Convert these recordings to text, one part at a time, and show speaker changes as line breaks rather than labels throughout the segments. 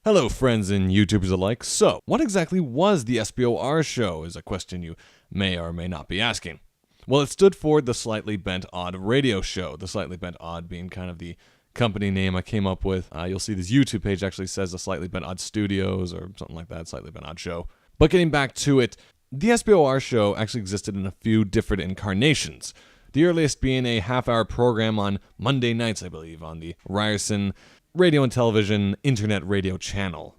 Hello friends and YouTubers alike. So, what exactly was the SBOR show is a question you may or may not be asking. Well, it stood for the Slightly Bent Odd Radio Show. The Slightly Bent Odd being kind of the company name I came up with. You'll see this YouTube page actually says the Slightly Bent Odd Studios or something like that, Slightly Bent Odd Show. But getting back to it, the SBOR show actually existed in a few different incarnations. The earliest being a half-hour program on Monday nights, I believe, on the Ryerson radio and television internet radio channel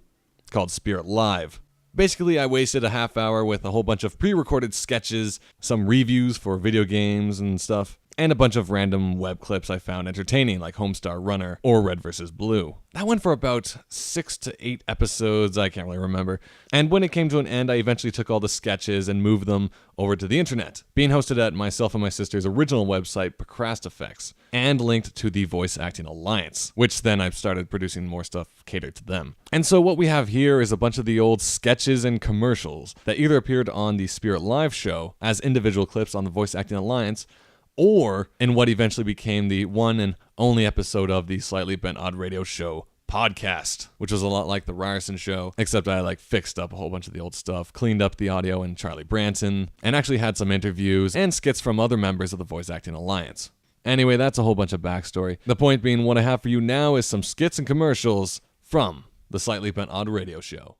called Spirit Live. Basically, I wasted a half hour with a whole bunch of pre-recorded sketches, some reviews for video games and stuff, and a bunch of random web clips I found entertaining, like Homestar Runner or Red vs. Blue. That went for about 6 to 8 episodes, I can't really remember. And when it came to an end, I eventually took all the sketches and moved them over to the internet, being hosted at myself and my sister's original website, Procrastifex, and linked to the Voice Acting Alliance, which then I started producing more stuff catered to them. And so what we have here is a bunch of the old sketches and commercials that either appeared on the Spirit Live show as individual clips on the Voice Acting Alliance, or in what eventually became the one and only episode of the Slightly Bent Odd Radio Show podcast, which was a lot like the Ryerson show, except I fixed up a whole bunch of the old stuff, cleaned up the audio in Charlie Branson, and actually had some interviews and skits from other members of the Voice Acting Alliance. Anyway, that's a whole bunch of backstory. The point being, what I have for you now is some skits and commercials from the Slightly Bent Odd Radio Show.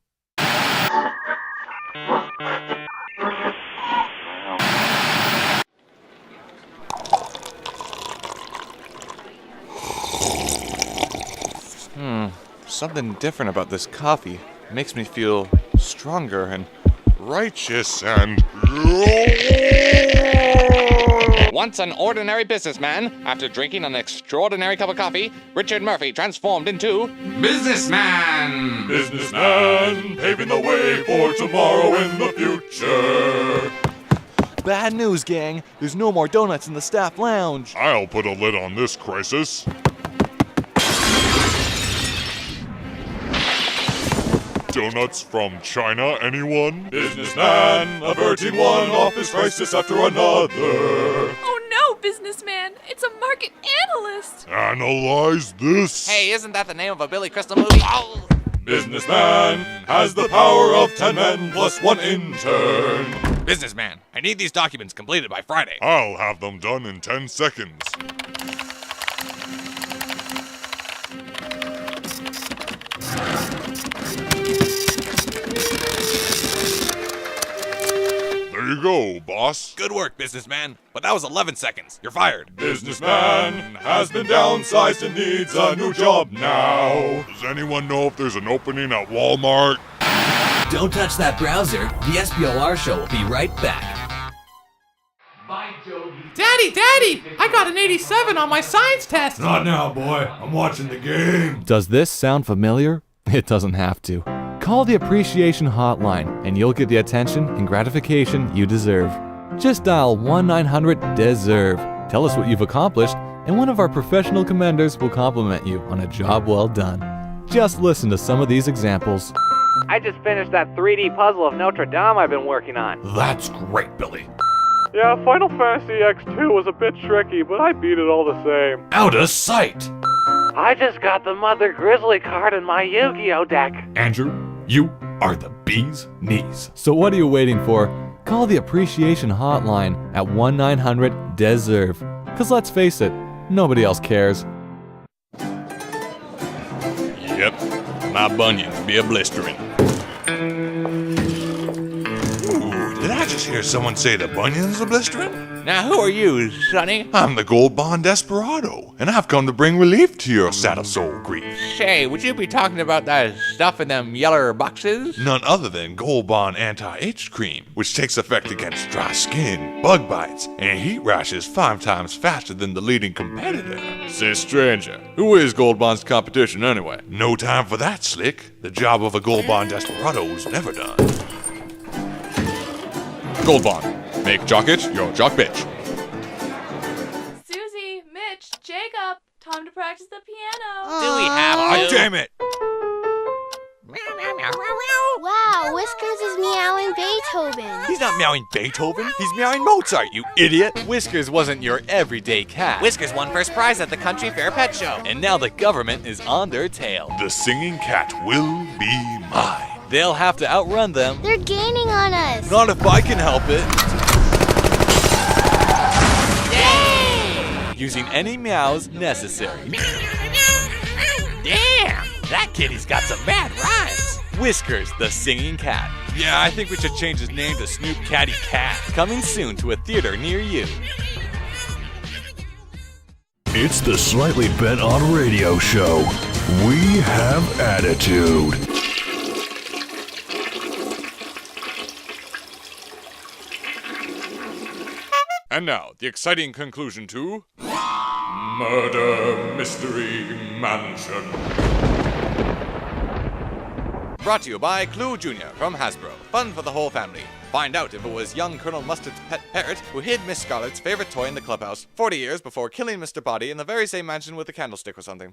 Something different about this coffee. It makes me feel stronger and righteous and...
Once an ordinary businessman, after drinking an extraordinary cup of coffee, Richard Murphy transformed into...
Businessman! Businessman, paving the way for tomorrow in the future.
Bad news, gang. There's no more donuts in the staff lounge.
I'll put a lid on this crisis. Donuts from China, anyone? Businessman, averting one office crisis after another.
Oh no, businessman! It's a market analyst!
Analyze this.
Hey, isn't that the name of a Billy Crystal movie? Oh.
Businessman has the power of 10 men plus 1 intern.
Businessman, I need these documents completed by Friday.
I'll have them done in 10 seconds. There you go, boss.
Good work, businessman. But that was 11 seconds. You're fired.
Businessman has been downsized and needs a new job now. Does anyone know if there's an opening at Walmart?
Don't touch that browser. The SBOR show will be right back.
Daddy! I got an 87 on my science test!
Not now, boy. I'm watching the game.
Does this sound familiar? It doesn't have to. Call the Appreciation Hotline, and you'll get the attention and gratification you deserve. Just dial 1-900-DESERVE. Tell us what you've accomplished, and one of our professional commenders will compliment you on a job well done. Just listen to some of these examples.
I just finished that 3D puzzle of Notre Dame I've been working on.
That's great, Billy.
Yeah, Final Fantasy X2 was a bit tricky, but I beat it all the same.
Out of sight.
I just got the Mother Grizzly card in my Yu-Gi-Oh deck.
Andrew, you are the bee's knees.
So what are you waiting for? Call the Appreciation Hotline at 1-900-DESERVE. Cause let's face it, nobody else cares.
Yep, my bunions be a blistering. Ooh, did I just hear someone say the bunions are blistering?
Now, who are you, Sonny?
I'm the Gold Bond Desperado, and I've come to bring relief to your sad of soul grief.
Shay, would you be talking about that stuff in them yeller boxes?
None other than Gold Bond Anti-Itch Cream, which takes effect against dry skin, bug bites, and heat rashes 5 times faster than the leading competitor.
Say, stranger, who is Gold Bond's competition anyway?
No time for that, Slick. The job of a Gold Bond Desperado's never done.
Gold Bond, make jock itch your jock bitch.
Susie, Mitch, Jacob, time to practice the piano.
Do we have to?
Damn it!
Wow, Whiskers is meowing Beethoven.
He's not meowing Beethoven. He's meowing Mozart, you idiot. Whiskers wasn't your everyday cat.
Whiskers won first prize at the Country Fair Pet Show.
And now the government is on their tail.
The singing cat will be mine.
They'll have to outrun them.
They're gaining on us.
Not if I can help it.
Yay!
Using any meows necessary.
Damn! That kitty's got some bad rhymes.
Whiskers, the singing cat. Yeah, I think we should change his name to Snoop Catty Cat. Coming soon to a theater near you.
It's the Slightly Bent on Radio Show. We have attitude.
And now, the exciting conclusion to Murder Mystery Mansion.
Brought to you by Clue Jr. from Hasbro. Fun for the whole family. Find out if it was young Colonel Mustard's pet parrot who hid Miss Scarlet's favorite toy in the clubhouse 40 years before killing Mr. Body in the very same mansion with a candlestick or something.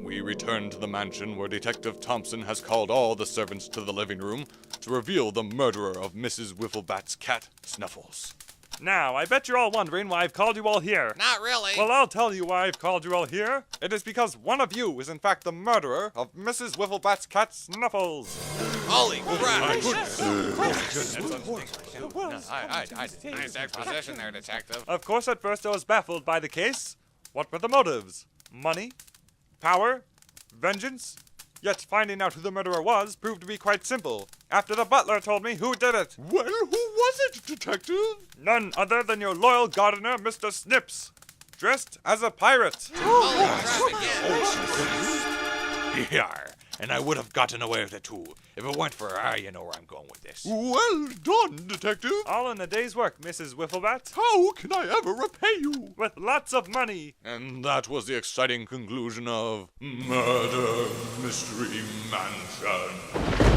We return to the mansion where Detective Thompson has called all the servants to the living room to reveal the murderer of Mrs. Wifflebat's cat, Snuffles.
Now, I bet you're all wondering why I've called you all here.
Not really.
Well, I'll tell you why I've called you all here. It is because one of you is in fact the murderer of Mrs. Wifflebat's cat, Snuffles.
Holy crap!
My goodness.
Nice exposition there, Detective.
Of course, at first I was baffled by the case. What were the motives? Money? Power? Vengeance? Yet finding out who the murderer was proved to be quite simple, after the butler told me who did it.
Well, who was it, Detective?
None other than your loyal gardener, Mr. Snips, dressed as a pirate.
Yar, and I would have gotten away with it too, if it weren't for, you know where I'm going with this.
Well done, Detective.
All in a day's work, Mrs. Wifflebat.
How can I ever repay you?
With lots of money.
And that was the exciting conclusion of Murder Mystery Mansion.